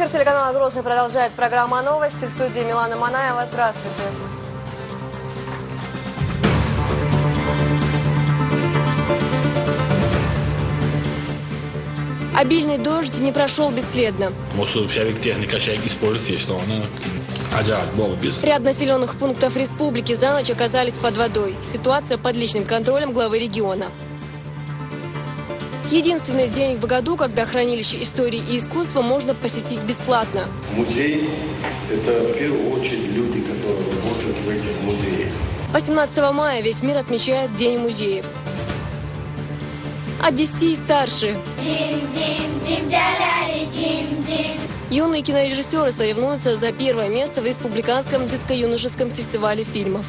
Эфир телеканала «Грозный» продолжает программа «Новости». В студии Милана Манаева. Здравствуйте. Обильный дождь не прошел бесследно. Ряд населенных пунктов республики за ночь оказались под водой. Ситуация под личным контролем главы региона. Единственный день в году, когда хранилище истории и искусства можно посетить бесплатно. Музей – это в первую очередь люди, которые работают в этих музеях. 18 мая весь мир отмечает День музеев. От 10 и старше. Юные кинорежиссеры соревнуются за первое место в Республиканском детско-юношеском фестивале фильмов.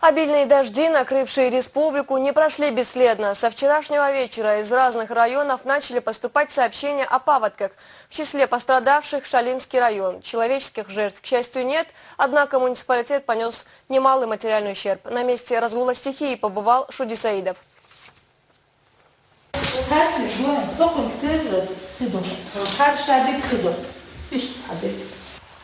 Обильные дожди, накрывшие республику, не прошли бесследно. Со вчерашнего вечера из разных районов начали поступать сообщения о паводках. В числе пострадавших Шалинский район. Человеческих жертв, к счастью, нет, однако муниципалитет понес немалый материальный ущерб. На месте разгула стихии побывал Шуди Саидов.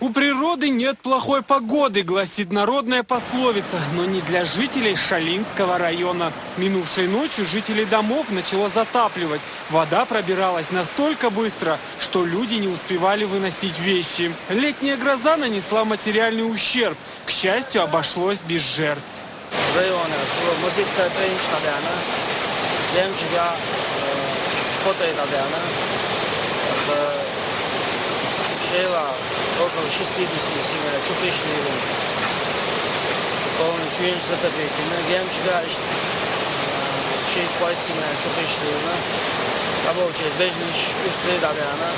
У природы нет плохой погоды, гласит народная пословица, но не для жителей Шалинского района. Минувшей ночью жителей домов начало затапливать. Вода пробиралась настолько быстро, что люди не успевали выносить вещи. Летняя гроза нанесла материальный ущерб. К счастью, обошлось без жертв. около 60 чупричные рынки. Полный чуин что-то пейте. Но я мчига шей пальцами чупричные рынки. Рабочие бежнич устрой дабяна.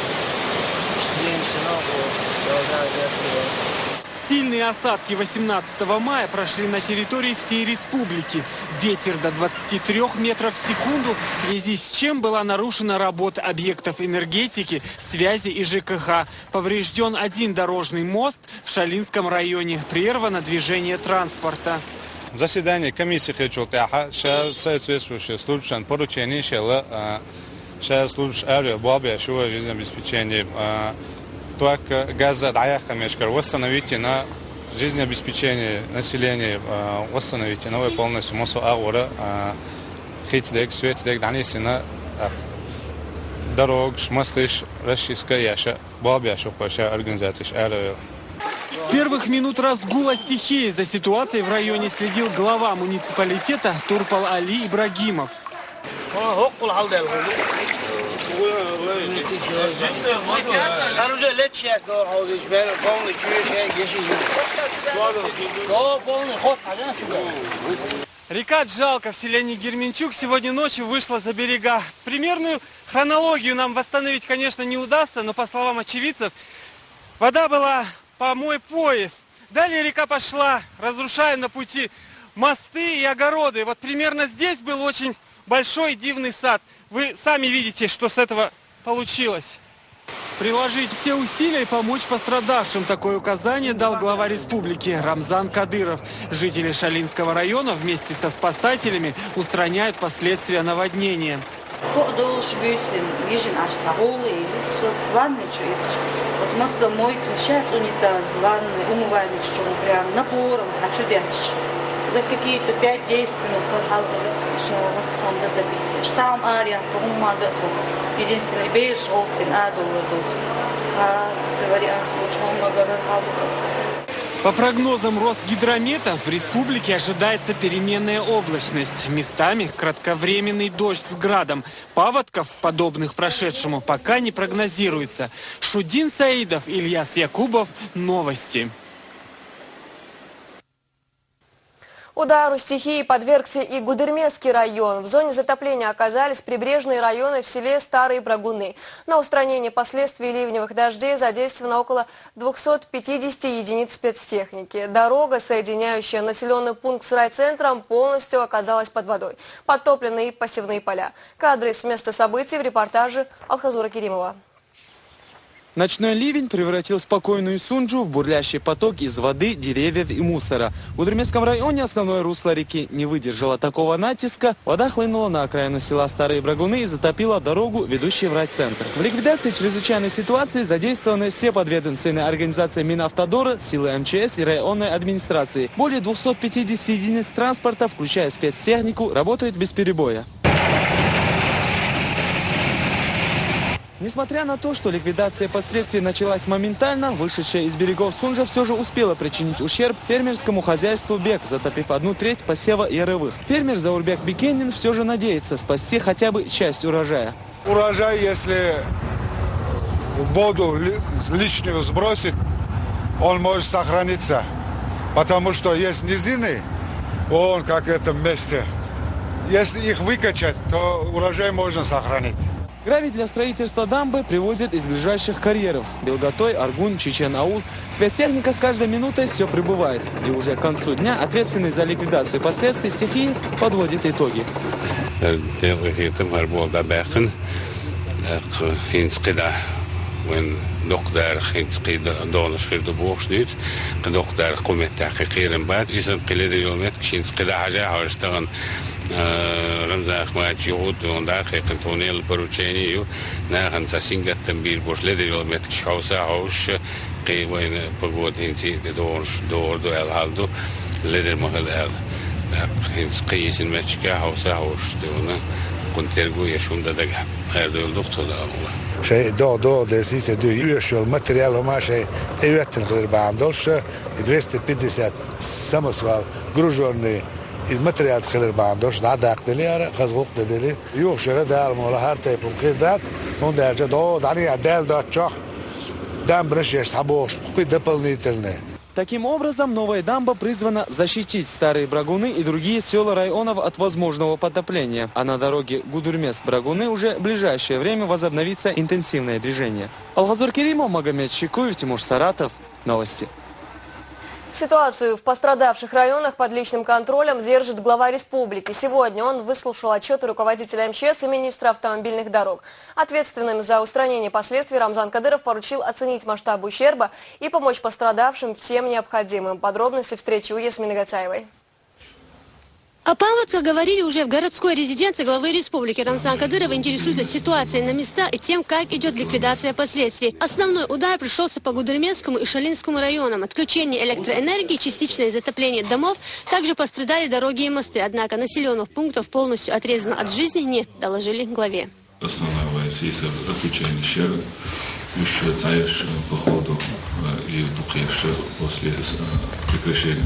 Сильные осадки 18 мая прошли на территории всей республики. Ветер до 23 метров в секунду, в связи с чем была нарушена работа объектов энергетики, связи и ЖКХ. Поврежден один дорожный мост в Шалинском районе. Прервано движение транспорта. Заседание комиссии Хечултяха, соответствующие службы поручения, службы обеспечения жизнеобеспечения. Газа даяха мешкар, восстановите на жизнеобеспечение населения, восстановите новые полностью мосу агора, хитдек, светдек, данисина, дорог, мостыш, российская яша, бабяша, паша, организация, С первых минут разгула стихии за ситуацией в районе следил глава муниципалитета Турпал Али Ибрагимов. Река Джалка в селении Герменчук сегодня ночью вышла за берега. Примерную хронологию нам восстановить, конечно, не удастся, но по словам очевидцев, вода была по мой пояс. Далее река пошла, разрушая на пути мосты и огороды. Вот примерно здесь был очень большой дивный сад. Вы сами видите, что с этого получилось. Приложить все усилия и помочь пострадавшим. Такое указание дал глава республики Рамзан Кадыров. Жители Шалинского района вместе со спасателями устраняют последствия наводнения. За какие-то 5-10 минут он задобить. Сам ария, по-моему, единственный бейш, опин, По прогнозам Росгидромета, в республике ожидается переменная облачность. Местами кратковременный дождь с градом. Паводков, подобных прошедшему, пока не прогнозируется. Шудин Саидов, Ильяс Якубов. Новости. Удару стихии подвергся и Гудермесский район. В зоне затопления оказались прибрежные районы в селе Старые Брагуны. На устранение последствий ливневых дождей задействовано около 250 единиц спецтехники. Дорога, соединяющая населенный пункт с райцентром, полностью оказалась под водой. Подтоплены и посевные поля. Кадры с места событий в репортаже Алхазура Керимова. Ночной ливень превратил спокойную Сунджу в бурлящий поток из воды, деревьев и мусора. В Гудермесском районе основное русло реки не выдержало такого натиска. Вода хлынула на окраину села Старые Брагуны и затопила дорогу, ведущую в райцентр. В ликвидации чрезвычайной ситуации задействованы все подведомственные организации Минавтодора, силы МЧС и районной администрации. Более 250 единиц транспорта, включая спецтехнику, работают без перебоя. Несмотря на то, что ликвидация последствий началась моментально, вышедшая из берегов Сунжа все же успела причинить ущерб фермерскому хозяйству Бек, затопив 1/3 посева яровых. Фермер Заурбек Бикенин все же надеется спасти хотя бы часть урожая. Урожай, если воду лишнюю сбросить, он может сохраниться. Потому что есть низины, он как в этом месте. Если их выкачать, то урожай можно сохранить. Гравий для строительства дамбы привозят из ближайших карьеров. Белготой, Аргун, Чечен-Аул. Спецтехника с каждой минутой все прибывает. И уже к концу дня ответственный за ликвидацию последствий стихии подводит итоги. رمزا أخوات جهود ونداخل كنتوني البروتشيني ناخن ساسينجا تنبيل بوش لدي يوم يتكشوسا هوش قي وين بقود هنسي دور دو الهالدو لدي المهل ال هنس قيس المشكا هوسا هوش دونا كنت يرجو يشون ددجها هذا الدكتور ده الله شيء دو ده سيسه دو يشوف الماتريال وما شيء ايوت الغير باندولش 250 سمسوال جروجوني الماتريال تخيل باندوش دا داقتلي اره خزقوق ددلي يوخ شره دار مولا هر تيب مقيدات هون درجه دو داني عدال داتشا دام برش يسحبوش قوي дополнительные. Таким образом, новая дамба призвана защитить Старые Брагуны и другие села районов от возможного потопления. А на дороге Гудермес-Брагуны уже в ближайшее время возобновится интенсивное движение. Алгазур Керимов, Магомед Шикуев, Тимур Саратов. Новости. Ситуацию в пострадавших районах под личным контролем держит глава республики. Сегодня он выслушал отчеты руководителя МЧС и министра автомобильных дорог. Ответственным за устранение последствий Рамзан Кадыров поручил оценить масштаб ущерба и помочь пострадавшим всем необходимым. Подробности встречи у Ясмины Гацаевой. О паводках говорили уже в городской резиденции главы республики. Рамзан Кадыров интересуется ситуацией на местах и тем, как идет ликвидация последствий. Основной удар пришелся по Гудермесскому и Шалинскому районам. Отключение электроэнергии, частичное затопление домов. Также пострадали дороги и мосты. Однако населенных пунктов полностью отрезано от жизни нет, доложили главе. Основная отключение щера. Еще царишь по ходу и духаешь после прекращения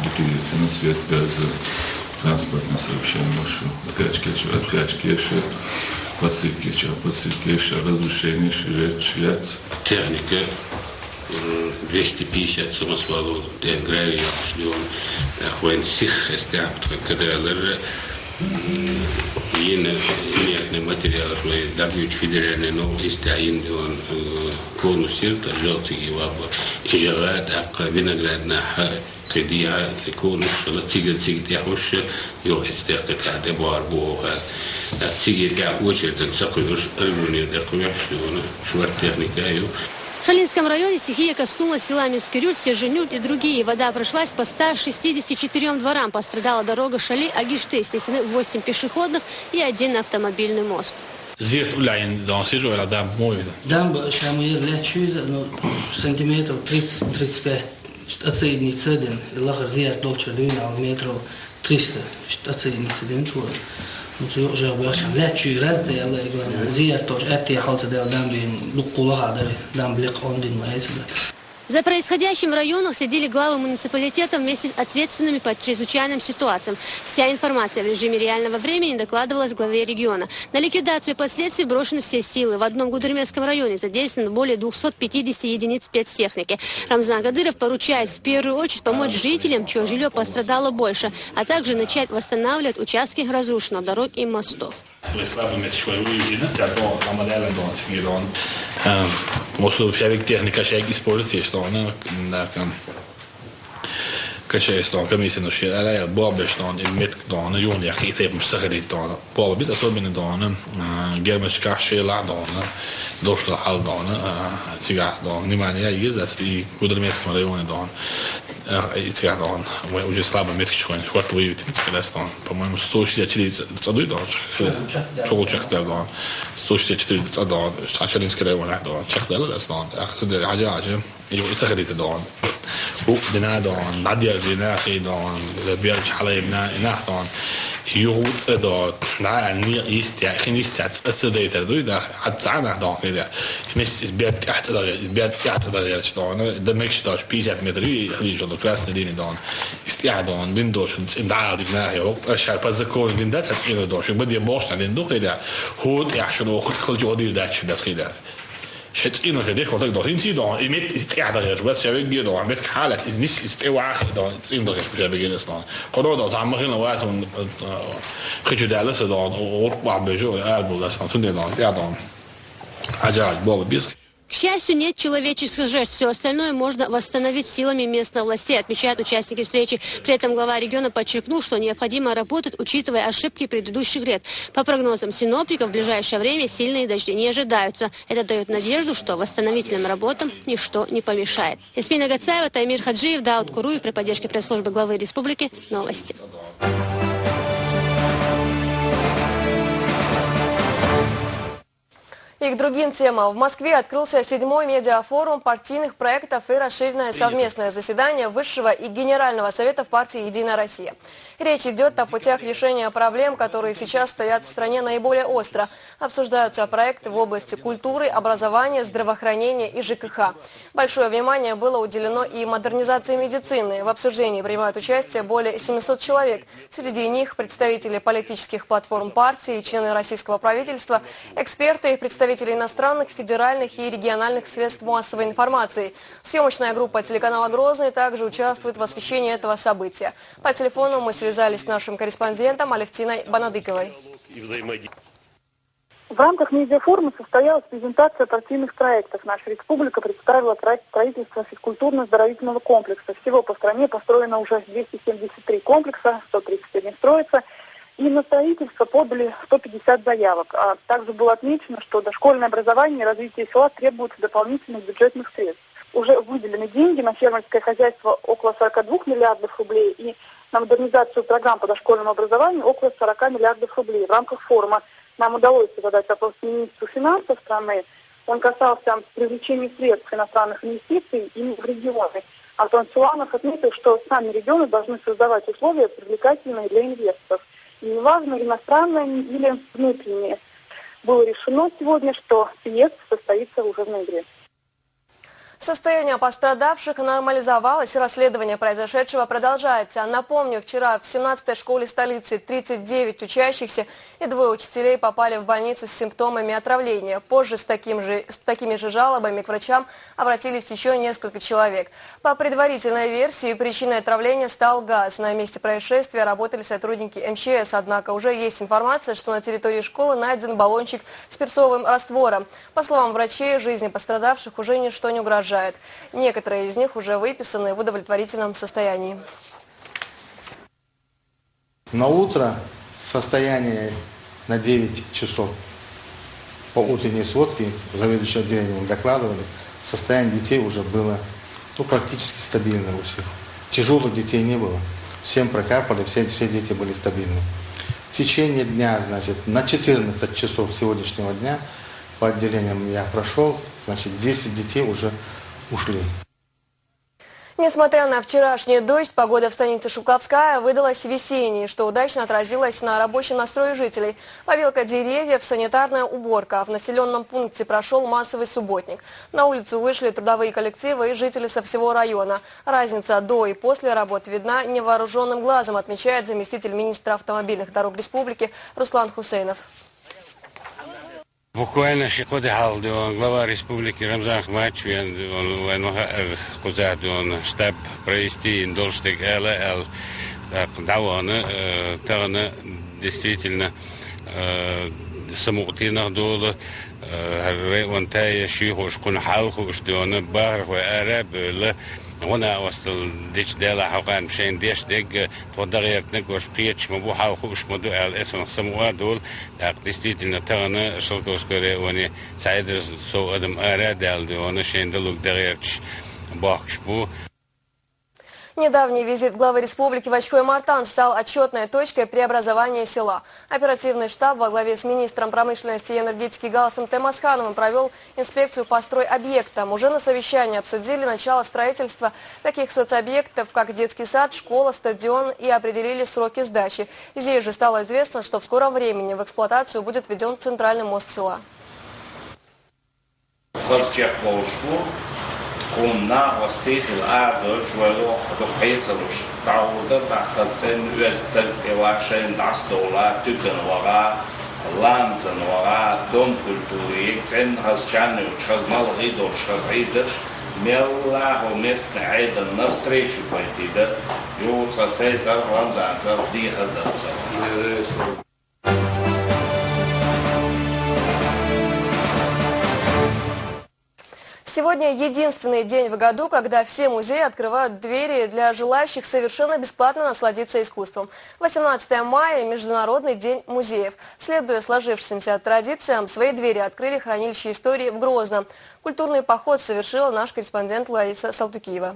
ликвидации на свет без транспортного сообщения маршрут. Откачки, подсыпки, разрушение, жертв. Техника 250 самосвалов, гравий, шлем, охван всех стяпт, когда инертный материал, что добьют федеральный, но истаин он полностью желтый его и жарат, а виноградная кредия икону, что на цигель яхуш, его истерка когда барбоха, цигель я очередь закрываешь рыбный документ, что он швартехника его. В Шалинском районе стихия коснулась села Мискирюль, Серженюль и другие. Вода прошлась по 164 дворам. Пострадала дорога Шали-Агишты. Снесены 8 пешеходных и 1 автомобильный мост. Зирт уляйн донсижу или дам мой? Дам шамуер лечуй, сантиметров 30-35. Оценить один. Лахар зирт долча длина метров 300. Оценить один твой. Ну, уже объяснил. Лечуй разде, я говорю, зирт тоже. Это я хотел делать, дам бин лукулаха, дам блик он дин маэсда. За происходящим в районах следили главы муниципалитета вместе с ответственными по чрезвычайным ситуациям. Вся информация в режиме реального времени докладывалась главе региона. На ликвидацию последствий брошены все силы. В одном Гудермесском районе задействовано более 250 единиц спецтехники. Рамзан Кадыров поручает в первую очередь помочь жителям, чье жилье пострадало больше, а также начать восстанавливать участки разрушенных дорог и мостов. Måste jag fick tekniker jag использовать, что она كشيء كميسين الشيء على بابش دون المتك دون يون يا أخي ثيب مستخدم دون بابش أصلا من دون جامش كاشي لا دون دوش الحال دون تيجا دون نمانية يزاستي قدرميس كم ريون دون تيجا دون وجه صعب المتك شوين شوار طويل تمسك دون فما مستوش يشتري تصدق دون شغل شكل دون مستوش يشتري تصدق عشان يسكر ولا دون شكل لا أصلا أخذ حاجة يجوا يتخذ دون دنا دون بعدير دنا خي دون بيرج حلي بنا دون يوت دون لا ني يستع خين يستع تصديت دوي ده حد ساعه دون كده مش بيت تحت بيت تحت ده دون ده مش داش بيزات مدري خلي جو كلاس ندين دون استع دون دين دوش دعا دنا يا وقت اشار بازكون دين ده تسينو دوش بدي موش دين دو كده هو يعشنو خل جودي ده شو ده كده شت إنه كده خدك دهين سي ده إمت استعاد غير بس شبيه جدا وعملت حالة إنش استوى ده إن ده غير بيجي أصلا قرار ده زعما خلنا واسون خيجو دالس ده وربع بيجو أربعة أصلا تندي ده ده عجائب بابا بيس. К счастью, нет человеческих жертв. Все остальное можно восстановить силами местных властей, отмечают участники встречи. При этом глава региона подчеркнул, что необходимо работать, учитывая ошибки предыдущих лет. По прогнозам синоптиков, в ближайшее время сильные дожди не ожидаются. Это дает надежду, что восстановительным работам ничто не помешает. Ясмина Гацаева, Таймир Хаджиев, Дауд Куруев при поддержке пресс-службы главы республики. Новости. И к другим темам. В Москве открылся 7-й медиафорум партийных проектов и расширенное совместное заседание Высшего и Генерального советов партии «Единая Россия». Речь идет о путях решения проблем, которые сейчас стоят в стране наиболее остро. Обсуждаются проекты в области культуры, образования, здравоохранения и ЖКХ. Большое внимание было уделено и модернизации медицины. В обсуждении принимают участие более 700 человек. Среди них представители политических платформ партии, члены российского правительства, эксперты и представители иностранных, федеральных и региональных средств массовой информации. Съемочная группа телеканала «Грозный» также участвует в освещении этого события. По телефону мы связались с нашим корреспондентом Алевтиной Банадыковой. В рамках медиафорума состоялась презентация партийных проектов. Наша республика представила проект строительства физкультурно-оздоровительного комплекса. Всего по стране построено уже 273 комплекса, 131 строится. И на строительство подали 150 заявок. А также было отмечено, что дошкольное образование и развитие села требуют дополнительных бюджетных средств. Уже выделены деньги на фермерское хозяйство около 42 миллиардов рублей и на модернизацию программ по дошкольному образованию около 40 миллиардов рублей. В рамках форума нам удалось задать вопрос министру финансов страны. Он касался привлечения средств иностранных инвестиций именно в регионы. Антон Силанов отметил, что сами регионы должны создавать условия, привлекательные для инвесторов. И неважно, иностранные или внутренние. Было решено сегодня, что съезд состоится уже в ноябре. Состояние пострадавших нормализовалось, расследование произошедшего продолжается. Напомню, вчера в 17-й школе столицы 39 учащихся и 2 учителей попали в больницу с симптомами отравления. Позже с такими же жалобами к врачам обратились еще несколько человек. По предварительной версии, причиной отравления стал газ. На месте происшествия работали сотрудники МЧС, однако уже есть информация, что на территории школы найден баллончик с перцовым раствором. По словам врачей, жизни пострадавших уже ничто не угрожает. Некоторые из них уже выписаны в удовлетворительном состоянии. На утро состояние на 9 часов по утренней сводке заведующего отделением докладывали, состояние детей уже было практически стабильно у всех. Тяжелых детей не было. Всем прокапали, все дети были стабильны. В течение дня, на 14 часов сегодняшнего дня по отделениям я прошел, 10 детей уже ушли. Несмотря на вчерашний дождь, погода в станице Шукловская выдалась весенней, что удачно отразилось на рабочем настрое жителей. Побелка деревьев, санитарная уборка. В населенном пункте прошел массовый субботник. На улицу вышли трудовые коллективы и жители со всего района. Разница до и после работ видна невооруженным глазом, отмечает заместитель министра автомобильных дорог республики Руслан Хусейнов. Буквально шикоды халдион глава республики Рамзан Ахмадович вен кузадион штаб провести индолштег эл даваны тагны действительно самоутина долы вантая шихош кун халху штион бар ва араб هنا وصل ديش دالا حقان مشين ديش دق تودغير نقوش قيتش مبوحة وخوش مدو على اسم سموا دول دقدستيت إن تغنى شلكوس كوري وني سعيد سو أدم أراد دال وانا شين دلوك دغيرش باخش بو. Недавний визит главы республики в Очкой-Мартан стал отчетной точкой преобразования села. Оперативный штаб во главе с министром промышленности и энергетики Галасом Темасхановым провел инспекцию по стройобъектам. Уже на совещании обсудили начало строительства таких соцобъектов, как детский сад, школа, стадион, и определили сроки сдачи. Здесь же стало известно, что в скором времени в эксплуатацию будет введен центральный мост села. Kumna wastil ardol chwelo dokheitsalush tauda bakhasen üestel kevashen dastola tüken waga lamzan waga dom kulturi tsen haschan uchazmal ridol shazaidash мелла уместно айда навстречу пойти, да, и вот сосается рамзан, дихадаться. Сегодня единственный день в году, когда все музеи открывают двери для желающих совершенно бесплатно насладиться искусством. 18 мая – Международный день музеев. Следуя сложившимся традициям, свои двери открыли хранилище истории в Грозном. Культурный поход совершила наш корреспондент Лариса Салтукиева.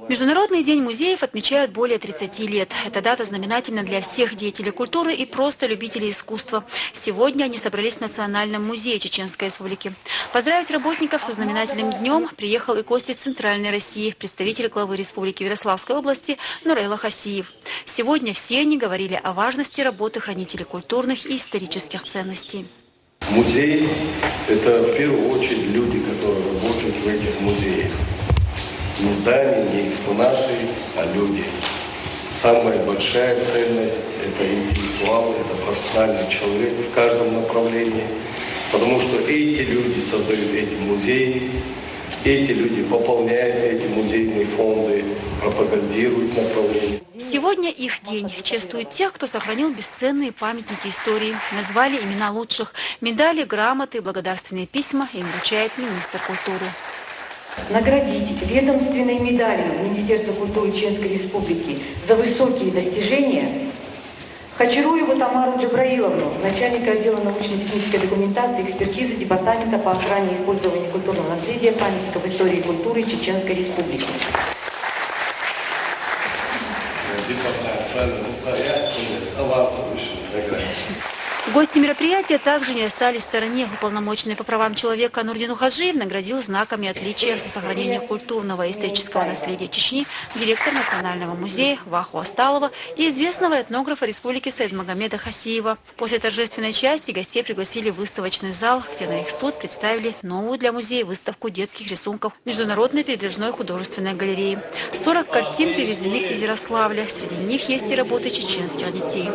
Международный день музеев отмечают более 30 лет. Эта дата знаменательна для всех деятелей культуры и просто любителей искусства. Сегодня они собрались в Национальном музее Чеченской Республики. Поздравить работников со знаменательным днем приехал и гость из Центральной России, представитель главы Республики Ярославской области Нурейла Хасиев. Сегодня все они говорили о важности работы хранителей культурных и исторических ценностей. Музей – это в первую очередь люди, которые работают в этих музеях. Не здания, не экспонаты, а люди. Самая большая ценность – это интеллектуал, это профессиональный человек в каждом направлении. Потому что эти люди создают эти музеи, эти люди пополняют эти музейные фонды, пропагандируют направления. Сегодня их день. Чествуют тех, кто сохранил бесценные памятники истории. Назвали имена лучших. Медали, грамоты, благодарственные письма им вручает министр культуры. Наградить ведомственной медалью Министерства культуры Чеченской Республики за высокие достижения Хачаруеву Тамару Джабраиловну, начальника отдела научно-технической документации и экспертизы Департамента по охране и использованию культурного наследия памятников истории и культуры Чеченской Республики. Гости мероприятия также не остались в стороне. Уполномоченный по правам человека Нурдин Хаджиев наградил знаками отличия за сохранение культурного и исторического наследия Чечни директор Национального музея Ваху Асталова и известного этнографа Республики Саидмагомеда Хасиева. После торжественной части гостей пригласили в выставочный зал, где на их суд представили новую для музея выставку детских рисунков Международной передвижной художественной галереи. 40 картин привезены из Ярославля. Среди них есть и работы чеченских детей.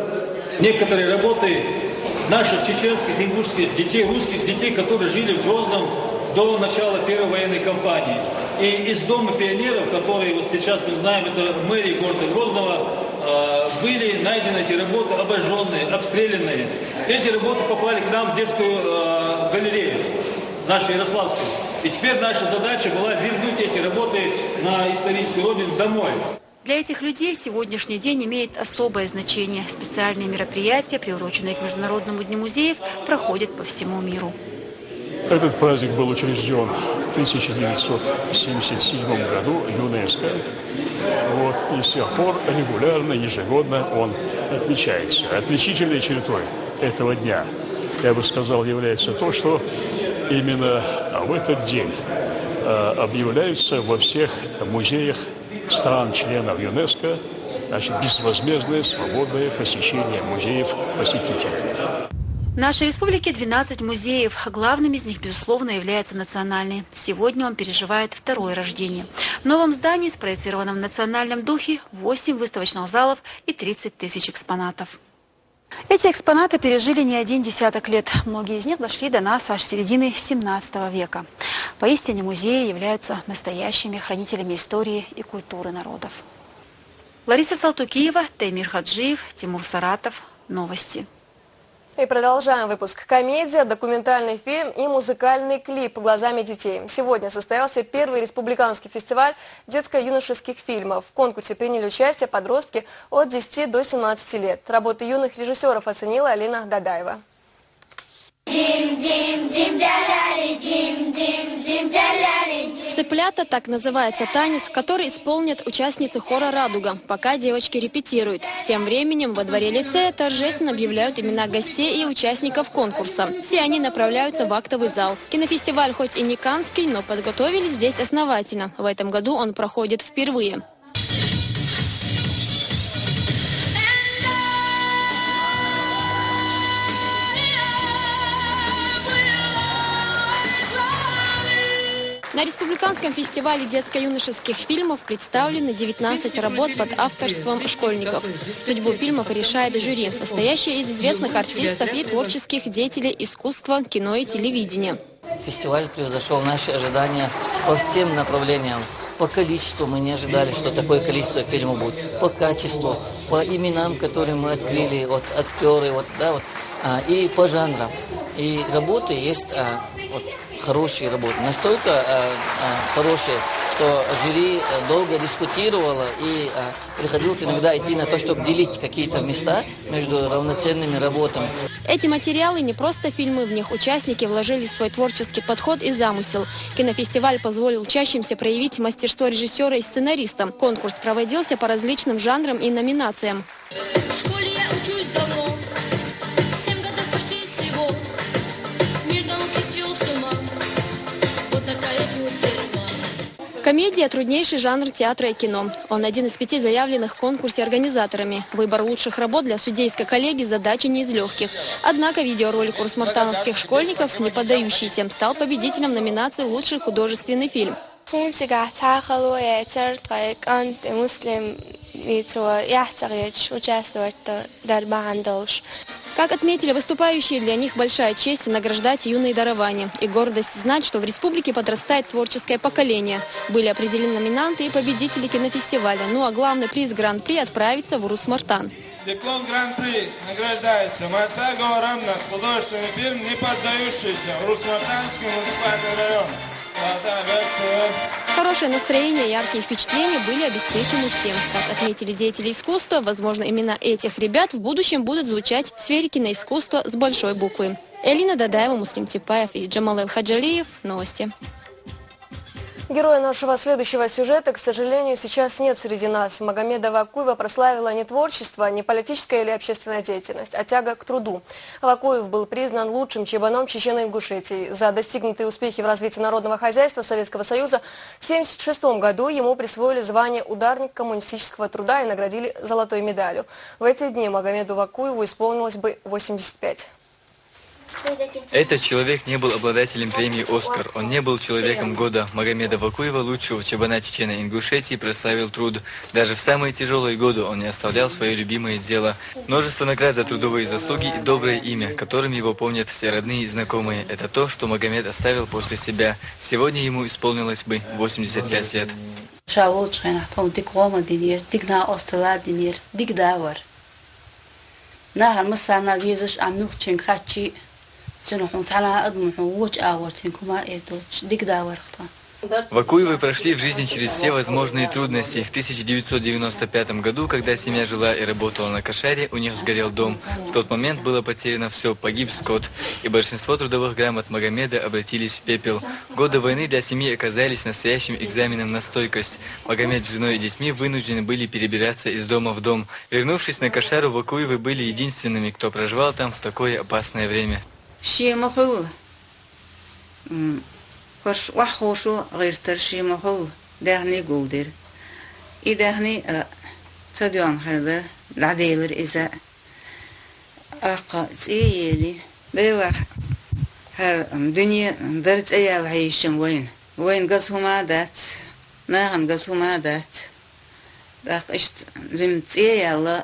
Некоторые работы наших чеченских, ингушских детей, русских детей, которые жили в Грозном до начала Первой военной кампании. И из Дома пионеров, который вот сейчас мы знаем, это мэрия города Грозного, были найдены эти работы обожженные, обстрелянные. Эти работы попали к нам в детскую галерею, нашу ярославскую. И теперь наша задача была вернуть эти работы на историческую родину домой. Для этих людей сегодняшний день имеет особое значение. Специальные мероприятия, приуроченные к Международному дню музеев, проходят по всему миру. Этот праздник был учрежден в 1977 году ЮНЕСКО. И с тех пор регулярно, ежегодно он отмечается. Отличительной чертой этого дня, я бы сказал, является то, что именно в этот день объявляются во всех музеях стран-членов ЮНЕСКО, безвозмездное свободное посещение музеев посетителями. В нашей республике 12 музеев. Главным из них, безусловно, является национальный. Сегодня он переживает второе рождение. В новом здании, спроецированном в национальном духе, 8 выставочных залов и 30 тысяч экспонатов. Эти экспонаты пережили не один десяток лет. Многие из них дошли до нас аж с середины 17 века. Поистине музеи являются настоящими хранителями истории и культуры народов. Лариса Салтукиева, Таймир Хаджиев, Тимур Саратов. Новости. И продолжаем выпуск. Комедия, документальный фильм и музыкальный клип «Глазами детей». Сегодня состоялся первый республиканский фестиваль детско-юношеских фильмов. В конкурсе приняли участие подростки от 10 до 17 лет. Работы юных режиссеров оценила Алина Дадаева. «Цыплята» — так называется танец, который исполнят участницы хора «Радуга», пока девочки репетируют. Тем временем во дворе лицея торжественно объявляют имена гостей и участников конкурса. Все они направляются в актовый зал. Кинофестиваль хоть и не каннский, но подготовились здесь основательно. В этом году он проходит впервые. На республиканском фестивале детско-юношеских фильмов представлены 19 работ под авторством школьников. Судьбу фильмов решает жюри, состоящее из известных артистов и творческих деятелей искусства, кино и телевидения. Фестиваль превзошел наши ожидания по всем направлениям. По количеству мы не ожидали, что такое количество фильмов будет. По качеству, по именам, которые мы открыли, вот актеры, и по жанрам. И работы есть хорошие работы. Настолько хорошие, что жюри долго дискутировало и приходилось иногда идти на то, чтобы делить какие-то места между равноценными работами. Эти материалы не просто фильмы, в них участники вложили свой творческий подход и замысел. Кинофестиваль позволил учащимся проявить мастерство режиссера и сценариста. Конкурс проводился по различным жанрам и номинациям. В школе я учусь давно, 7 годов почти всего. Мир науки свел с ума, вот такая гутерма. Комедия – труднейший жанр театра и кино. Он один из 5 заявленных в конкурсе организаторами. Выбор лучших работ для судейской коллегии – задача не из легких. Однако видеоролик урсмартановских школьников, не поддающийся, стал победителем номинации «Лучший художественный фильм». Как отметили выступающие, для них большая честь награждать юные дарования и гордость знать, что в республике подрастает творческое поколение. Были определены номинанты и победители кинофестиваля. Ну а главный приз Гран-при отправится в Урус-Мартан. Диплом Гран-при награждается Мацаго Рамнат, художественный фильм «Не поддающийся», Урус-Мартанский муниципальный район. Хорошее настроение и яркие впечатления были обеспечены всем. Как отметили деятели искусства, возможно, имена этих ребят в будущем будут звучать в сфере киноискусства с большой буквы. Элина Дадаева, Муслим Типаев и Джамал Эль-Хаджалиев. Новости. Героя нашего следующего сюжета, к сожалению, сейчас нет среди нас. Магомеда Вакуева прославила не творчество, не политическая или общественная деятельность, а тяга к труду. Вакуев был признан лучшим чебаном Чечено-Ингушетии. За достигнутые успехи в развитии народного хозяйства Советского Союза в 1976 году ему присвоили звание «Ударник коммунистического труда» и наградили золотой медалью. В эти дни Магомеду Вакуеву исполнилось бы 85. Этот человек не был обладателем премии «Оскар». Он не был человеком года. Магомеда Вакуева, лучшего чебана Чечено-Ингушетии, прославил труд. Даже в самые тяжелые годы он не оставлял свое любимое дело. Множество наград за трудовые заслуги и доброе имя, которым его помнят все родные и знакомые. Это то, что Магомед оставил после себя. Сегодня ему исполнилось бы 85 лет. Вакуевы прошли в жизни через все возможные трудности. В 1995 году, когда семья жила и работала на Кашаре, у них сгорел дом. В тот момент было потеряно все, погиб скот. И большинство трудовых грамот Магомеда обратились в пепел. Годы войны для семьи оказались настоящим экзаменом на стойкость. Магомед с женой и детьми вынуждены были перебираться из дома в дом. Вернувшись на Кашару, Вакуевы были единственными, кто проживал там в такое опасное время. فرش وحوشو غير ترشي محول دهني قولدر إدهني صديان خردر العديلر إذا أقا تيالي بيوح هر دنيا درت أيال عيشم وين قصهم عادات ناغن قصهم عادات داق إشت رمت أيال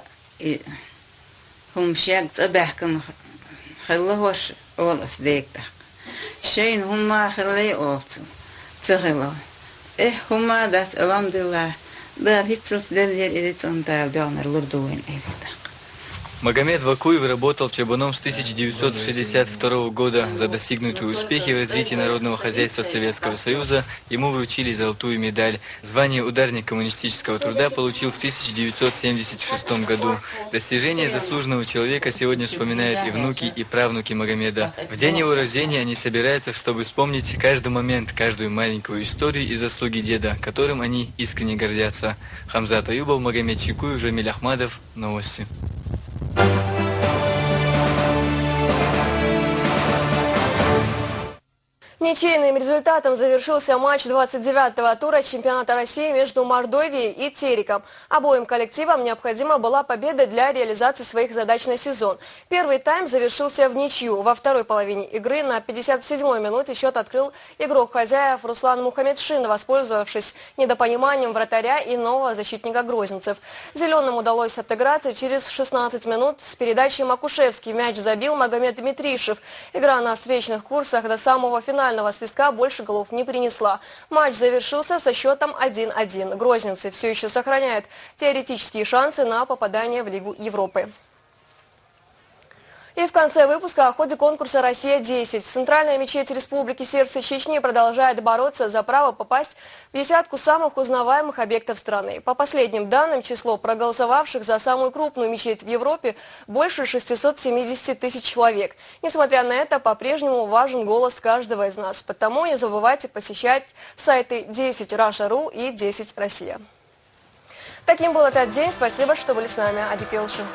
هم شاق تبحكم خلاه وش أولس ديك داق شين هم خلي أوتو تغلو هم دات الحمد لله دار هيتلت دليل إليتون دار دونر لردوين إليتاق. Магомед Вакуев работал чабаном с 1962 года. За достигнутые успехи в развитии народного хозяйства Советского Союза ему вручили золотую медаль. Звание ударник коммунистического труда получил в 1976 году. Достижения заслуженного человека сегодня вспоминают и внуки, и правнуки Магомеда. В день его рождения они собираются, чтобы вспомнить каждый момент, каждую маленькую историю и заслуги деда, которым они искренне гордятся. Хамзат Аюбов, Магомед Чикуев, Жамиль Ахмадов. Новости. Ничейным результатом завершился матч 29-го тура чемпионата России между Мордовией и Тереком. Обоим коллективам необходима была победа для реализации своих задач на сезон. Первый тайм завершился в ничью. Во второй половине игры на 57-й минуте счет открыл игрок хозяев Руслан Мухамедшин, воспользовавшись недопониманием вратаря и нового защитника грозненцев. Зеленым удалось отыграться через 16 минут. С передачи Макушевский мяч забил Магомед Дмитришев. Игра на встречных курсах до самого финального свистка больше голов не принесла. Матч завершился со счетом 1-1. Грозненцы все еще сохраняют теоретические шансы на попадание в Лигу Европы. И в конце выпуска о ходе конкурса «Россия-10». Центральная мечеть Республики Сердце Чечни продолжает бороться за право попасть в десятку самых узнаваемых объектов страны. По последним данным, число проголосовавших за самую крупную мечеть в Европе больше 670 тысяч человек. Несмотря на это, по-прежнему важен голос каждого из нас. Потому не забывайте посещать сайты 10 Russia.ru и 10 Россия. Таким был этот день. Спасибо, что были с нами. Адикелши.